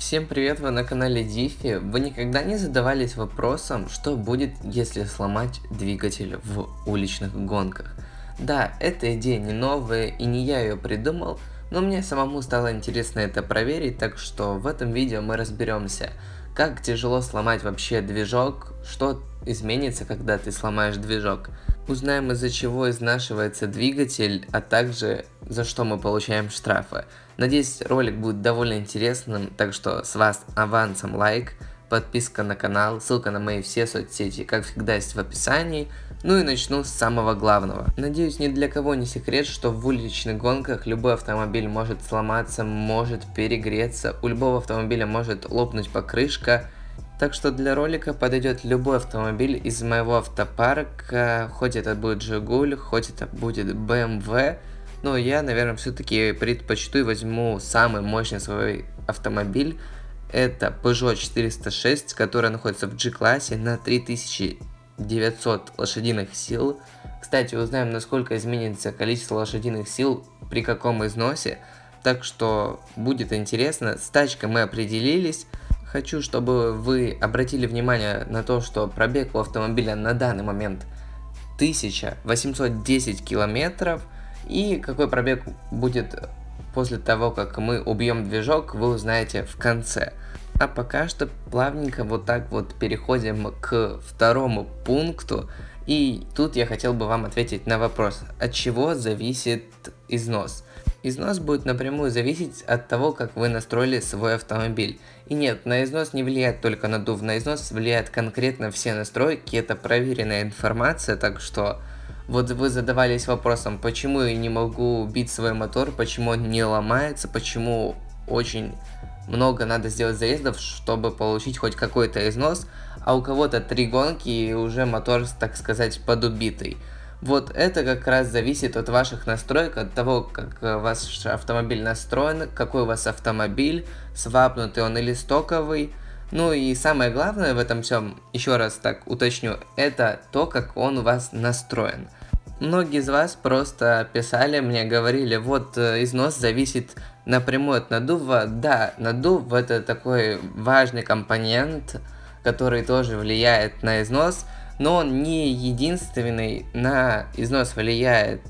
Всем привет, вы на канале Дифи. Вы никогда не задавались вопросом, что будет, если сломать двигатель в уличных гонках? Да, эта идея не новая и не я ее придумал, но мне самому стало интересно это проверить, так что в этом видео мы разберемся, как тяжело сломать вообще движок, что изменится, когда ты сломаешь движок. Узнаем, из-за чего изнашивается двигатель, а также за что мы получаем штрафы. Надеюсь, ролик будет довольно интересным, так что с вас авансом лайк, подписка на канал, ссылка на мои все соцсети, как всегда, есть в описании. Ну и начну с самого главного. Надеюсь, ни для кого не секрет, что в уличных гонках любой автомобиль может сломаться, может перегреться, у любого автомобиля может лопнуть покрышка. Так что для ролика подойдет любой автомобиль из моего автопарка, хоть это будет Жигуль, хоть это будет BMW, но я, наверное, все-таки предпочту и возьму самый мощный свой автомобиль. Это Peugeot 406, который находится в G-классе на 3900 лошадиных сил. Кстати, узнаем, насколько изменится количество лошадиных сил при каком износе, так что будет интересно. С тачкой мы определились. Хочу, чтобы вы обратили внимание на то, что пробег у автомобиля на данный момент 1810 километров. И какой пробег будет после того, как мы убьем движок, вы узнаете в конце. А пока что плавненько вот так вот переходим к второму пункту. И тут я хотел бы вам ответить на вопрос, от чего зависит износ. Износ будет напрямую зависеть от того, как вы настроили свой автомобиль. И нет, на износ не влияет только надув, на износ влияет конкретно все настройки, это проверенная информация, так что вот вы задавались вопросом, почему я не могу бить свой мотор, почему он не ломается, почему очень много надо сделать заездов, чтобы получить хоть какой-то износ, а у кого-то 3 гонки и уже мотор, так сказать, подубитый. Вот это как раз зависит от ваших настроек, от того, как ваш автомобиль настроен, какой у вас автомобиль, свапнутый он или стоковый. Ну и самое главное в этом всем, еще раз так уточню, это то, как он у вас настроен. Многие из вас просто писали мне, говорили, вот износ зависит напрямую от надува. Да, надув это такой важный компонент, который тоже влияет на износ, но он не единственный. На износ влияет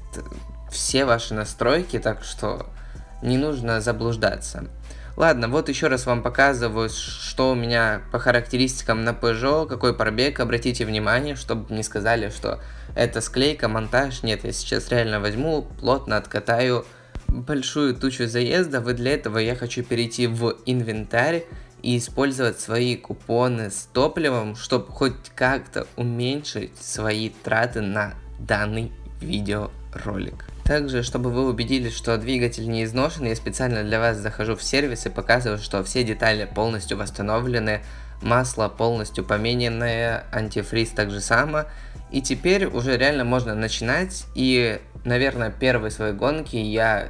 все ваши настройки, так что не нужно заблуждаться. Ладно, вот еще раз вам показываю, что у меня по характеристикам на Peugeot, какой пробег. Обратите внимание, чтобы не сказали, что это склейка, монтаж. Нет, я сейчас реально возьму, плотно откатаю большую тучу заездов, и для этого я хочу перейти в инвентарь и использовать свои купоны с топливом, чтобы хоть как-то уменьшить свои траты на данный видеоролик. Также, чтобы вы убедились, что двигатель не изношен, я специально для вас захожу в сервис и показываю, что все детали полностью восстановлены, масло полностью помененное, антифриз так же само. И теперь уже реально можно начинать, и, наверное, первые свои гонки я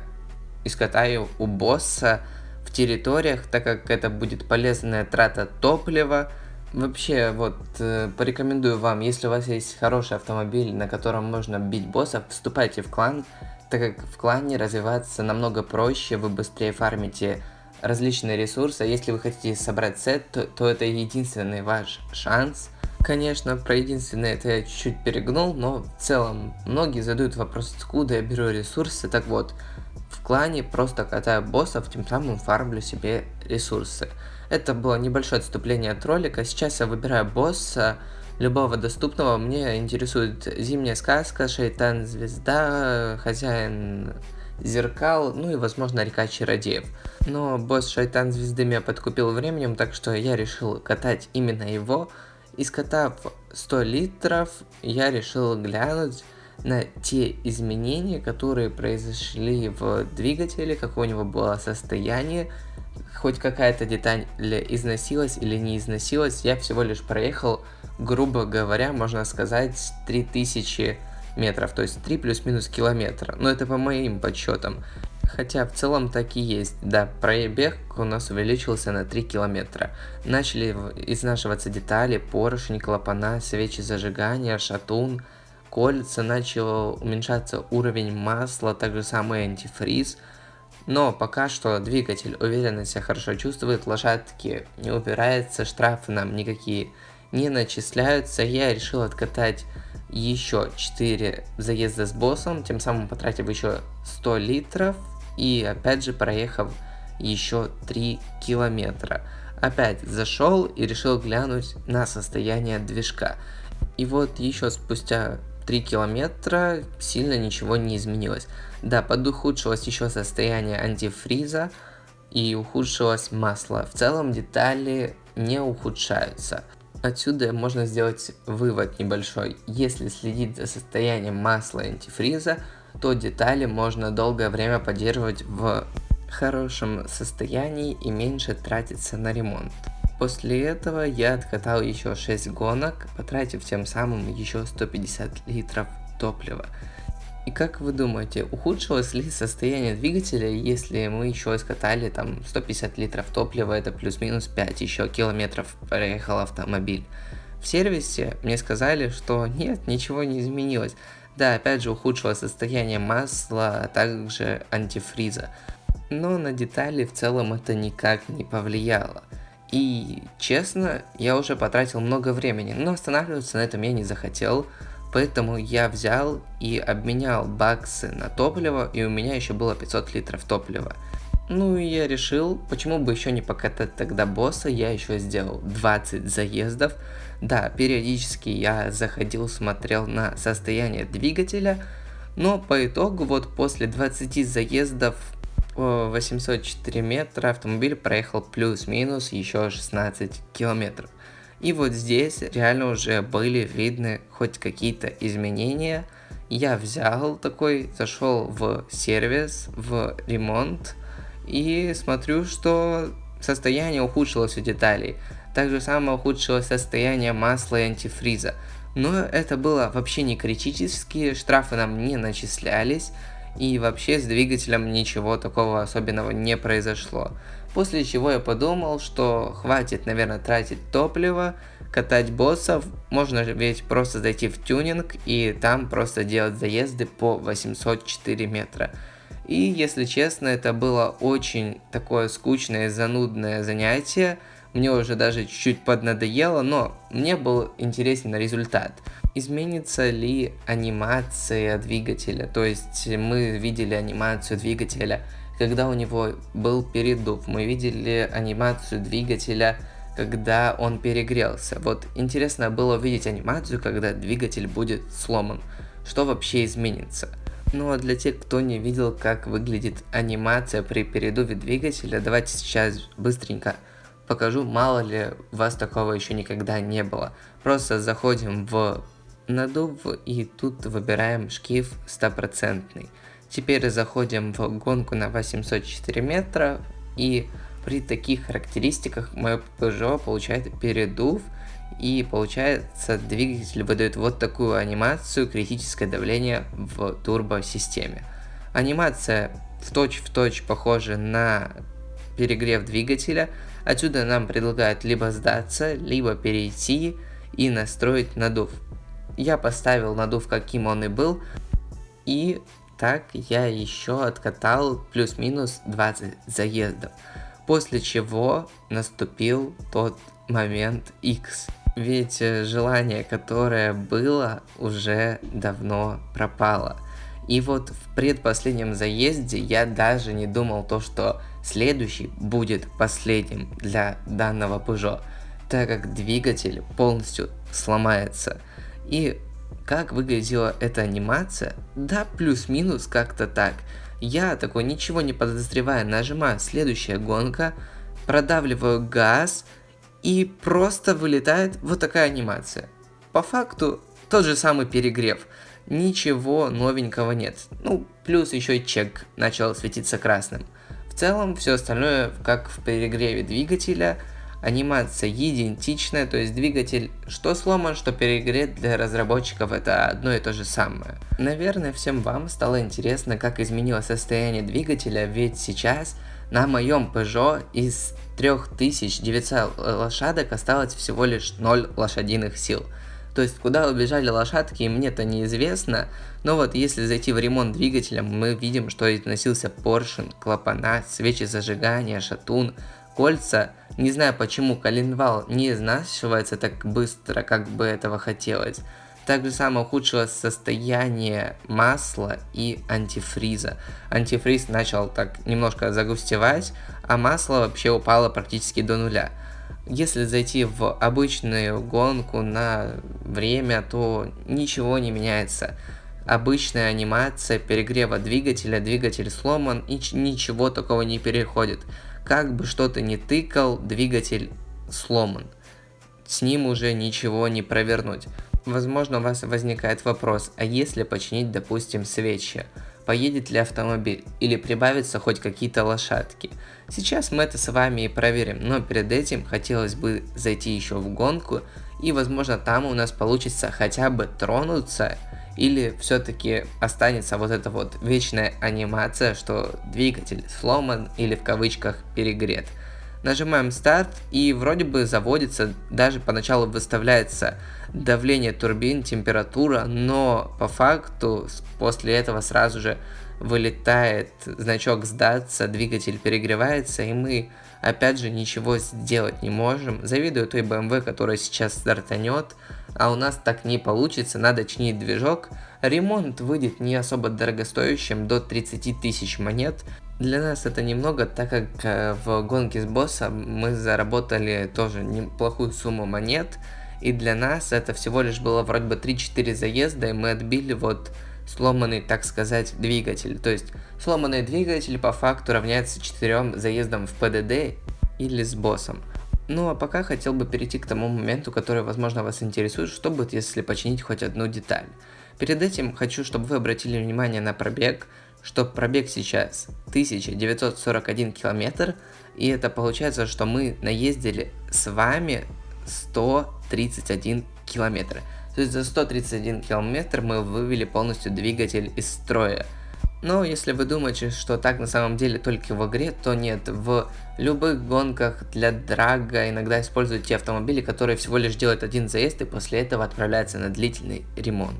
искатаю у босса в территориях, так как это будет полезная трата топлива. Вообще, вот, порекомендую вам, если у вас есть хороший автомобиль, на котором можно бить боссов, вступайте в клан, так как в клане развиваться намного проще, вы быстрее фармите различные ресурсы. Если вы хотите собрать сет, то это единственный ваш шанс. Конечно, про единственное это я чуть-чуть перегнул, но в целом многие задают вопрос, откуда я беру ресурсы. Так вот, в клане просто катаю боссов, тем самым фармлю себе ресурсы. Это было небольшое отступление от ролика. Сейчас я выбираю босса, любого доступного. Мне интересует Зимняя сказка, Шайтан Звезда, Хозяин Зеркал, ну и, возможно, Река Чародеев. Но босс Шайтан Звезды меня подкупил временем, так что я решил катать именно его. И скатав 100 литров, я решил глянуть на те изменения, которые произошли в двигателе, какое у него было состояние, хоть какая-то деталь износилась или не износилась. Я всего лишь проехал, грубо говоря, можно сказать, 3000 метров, то есть 3 плюс-минус километра, но это по моим подсчетам. Хотя в целом так и есть, да, пробег у нас увеличился на 3 километра. Начали изнашиваться детали, поршень, клапана, свечи зажигания, шатун, кольца, начал уменьшаться уровень масла, также самый антифриз. Но пока что двигатель уверенно себя хорошо чувствует, лошадки не убирается, штрафы нам никакие не начисляются. Я решил откатать еще 4 заезда с боссом, тем самым потратив еще 100 литров и опять же проехав еще 3 километра. Опять зашел и решил глянуть на состояние движка. И вот еще спустя 3 километра сильно ничего не изменилось. Да, подухудшилось еще состояние антифриза и ухудшилось масло. В целом детали не ухудшаются. Отсюда можно сделать вывод небольшой. Если следить за состоянием масла и антифриза, то детали можно долгое время поддерживать в хорошем состоянии и меньше тратиться на ремонт. После этого я откатал еще 6 гонок, потратив тем самым еще 150 литров топлива. И как вы думаете, ухудшилось ли состояние двигателя, если мы еще искатали там 150 литров топлива, это плюс-минус 5 еще километров проехал автомобиль? В сервисе мне сказали, что нет, ничего не изменилось. Да, опять же ухудшилось состояние масла, а также антифриза. Но на детали в целом это никак не повлияло. И честно, я уже потратил много времени, но останавливаться на этом я не захотел. Поэтому я взял и обменял баксы на топливо, и у меня еще было 500 литров топлива. Ну и я решил, почему бы еще не покатать тогда босса, я еще сделал 20 заездов. Да, периодически я заходил, смотрел на состояние двигателя, но по итогу вот после 20 заездов 804 метра автомобиль проехал плюс-минус еще 16 километров. И вот здесь реально уже были видны хоть какие-то изменения. Я взял такой, зашел в сервис, в ремонт и смотрю, что состояние ухудшилось у деталей. Также самое ухудшилось состояние масла и антифриза. Но это было вообще не критически, штрафы нам не начислялись. И вообще с двигателем ничего такого особенного не произошло. После чего я подумал, что хватит, наверное, тратить топливо, катать боссов. Можно ведь просто зайти в тюнинг и там просто делать заезды по 804 метра. И если честно, это было очень такое скучное, занудное занятие. Мне уже даже чуть-чуть поднадоело, но мне был интересен результат. Изменится ли анимация двигателя? То есть мы видели анимацию двигателя, когда у него был передув. Мы видели анимацию двигателя, когда он перегрелся. Вот интересно было увидеть анимацию, когда двигатель будет сломан. Что вообще изменится? Ну а для тех, кто не видел, как выглядит анимация при передуве двигателя, давайте сейчас быстренько покажу, мало ли у вас такого еще никогда не было. Просто заходим в надув и тут выбираем шкив 100%. Теперь заходим в гонку на 804 метра и при таких характеристиках мое Peugeot получает передув и получается двигатель выдает вот такую анимацию критическое давление в турбосистеме. Анимация в точь похожа на перегрев двигателя. Отсюда нам предлагают либо сдаться, либо перейти и настроить надув. Я поставил надув каким он и был, и так я еще откатал плюс-минус 20 заездов. После чего наступил тот момент X. Ведь желание, которое было, уже давно пропало. И вот в предпоследнем заезде я даже не думал то, что следующий будет последним для данного Peugeot, так как двигатель полностью сломается. И как выглядела эта анимация? Да, плюс-минус как-то так. Я такой, ничего не подозревая, нажимаю следующая гонка, продавливаю газ и просто вылетает вот такая анимация. По факту тот же самый перегрев. Ничего новенького нет. Ну, плюс еще и чек начал светиться красным. В целом, все остальное, как в перегреве двигателя, анимация идентичная, то есть двигатель что сломан, что перегрет, для разработчиков это одно и то же самое. Наверное, всем вам стало интересно, как изменилось состояние двигателя, ведь сейчас на моем Peugeot из 3900 лошадок осталось всего лишь 0 лошадиных сил. То есть, куда убежали лошадки, мне-то неизвестно, но вот если зайти в ремонт двигателя, мы видим, что износился поршень, клапана, свечи зажигания, шатун, кольца. Не знаю, почему коленвал не изнашивается так быстро, как бы этого хотелось. Также самое ухудшилось состояние масла и антифриза. Антифриз начал так немножко загустевать, а масло вообще упало практически до нуля. Если зайти в обычную гонку на время, то ничего не меняется. Обычная анимация перегрева двигателя, двигатель сломан и ничего такого не переходит. Как бы что-то ни тыкал, двигатель сломан. С ним уже ничего не провернуть. Возможно, у вас возникает вопрос, а если починить, допустим, свечи? Поедет ли автомобиль или прибавятся хоть какие-то лошадки? Сейчас мы это с вами и проверим, но перед этим хотелось бы зайти еще в гонку, и возможно там у нас получится хотя бы тронуться, или все-таки останется вот эта вот вечная анимация, что двигатель сломан или в кавычках перегрет. Нажимаем старт, и вроде бы заводится, даже поначалу выставляется давление турбин, температура, но по факту после этого сразу же вылетает значок сдаться, двигатель перегревается, и мы опять же ничего сделать не можем. Завидую той BMW, которая сейчас стартанет, а у нас так не получится, надо чинить движок. Ремонт выйдет не особо дорогостоящим, до 30 тысяч монет. Для нас это немного, так как в гонке с боссом мы заработали тоже неплохую сумму монет, и для нас это всего лишь было вроде бы 3-4 заезда, и мы отбили вот сломанный, так сказать, двигатель. То есть сломанный двигатель по факту равняется 4 заездам в ПДД или с боссом. Ну а пока хотел бы перейти к тому моменту, который, возможно, вас интересует, что будет, если починить хоть одну деталь. Перед этим хочу, чтобы вы обратили внимание на пробег, что пробег сейчас 1941 километр, и это получается, что мы наездили с вами 131 километр. То есть за 131 километр мы вывели полностью двигатель из строя. Но если вы думаете, что так на самом деле только в игре, то нет. В любых гонках для драга иногда используют те автомобили, которые всего лишь делают один заезд и после этого отправляются на длительный ремонт.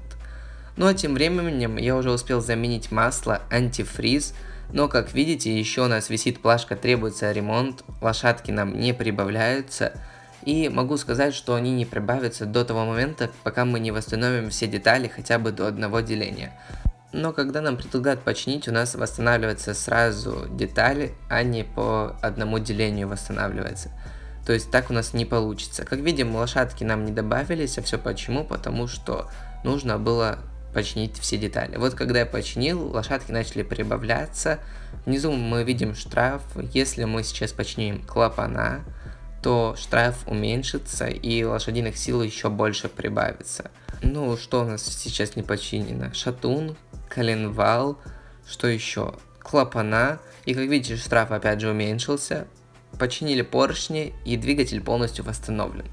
Ну а тем временем я уже успел заменить масло, антифриз, но как видите, еще у нас висит плашка «Требуется ремонт», лошадки нам не прибавляются, и могу сказать, что они не прибавятся до того момента, пока мы не восстановим все детали хотя бы до одного деления. Но когда нам предлагают починить, у нас восстанавливаются сразу детали, а не по одному делению восстанавливается. То есть так у нас не получится. Как видим, лошадки нам не добавились, а все почему? Потому что нужно было починить все детали. Вот когда я починил, лошадки начали прибавляться. Внизу мы видим штраф. Если мы сейчас починим клапана, то штраф уменьшится и лошадиных сил еще больше прибавится. Ну, что у нас сейчас не починено? Шатун, коленвал, что еще? Клапана. И как видите, штраф опять же уменьшился. Починили поршни, и двигатель полностью восстановлен.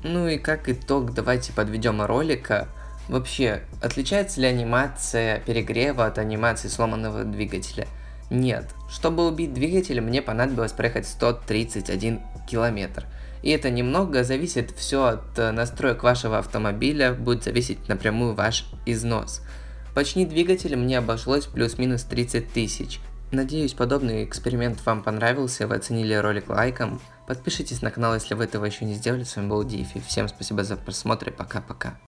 Ну и как итог, давайте подведем ролика. Вообще, отличается ли анимация перегрева от анимации сломанного двигателя? Нет. Чтобы убить двигатель, мне понадобилось проехать 131 километр. И это немного зависит все от настроек вашего автомобиля, будет зависеть напрямую ваш износ. Починить двигатель мне обошлось плюс-минус 30 тысяч. Надеюсь, подобный эксперимент вам понравился, вы оценили ролик лайком. Подпишитесь на канал, если вы этого еще не сделали. С вами был Дифи. Всем спасибо за просмотр и пока-пока.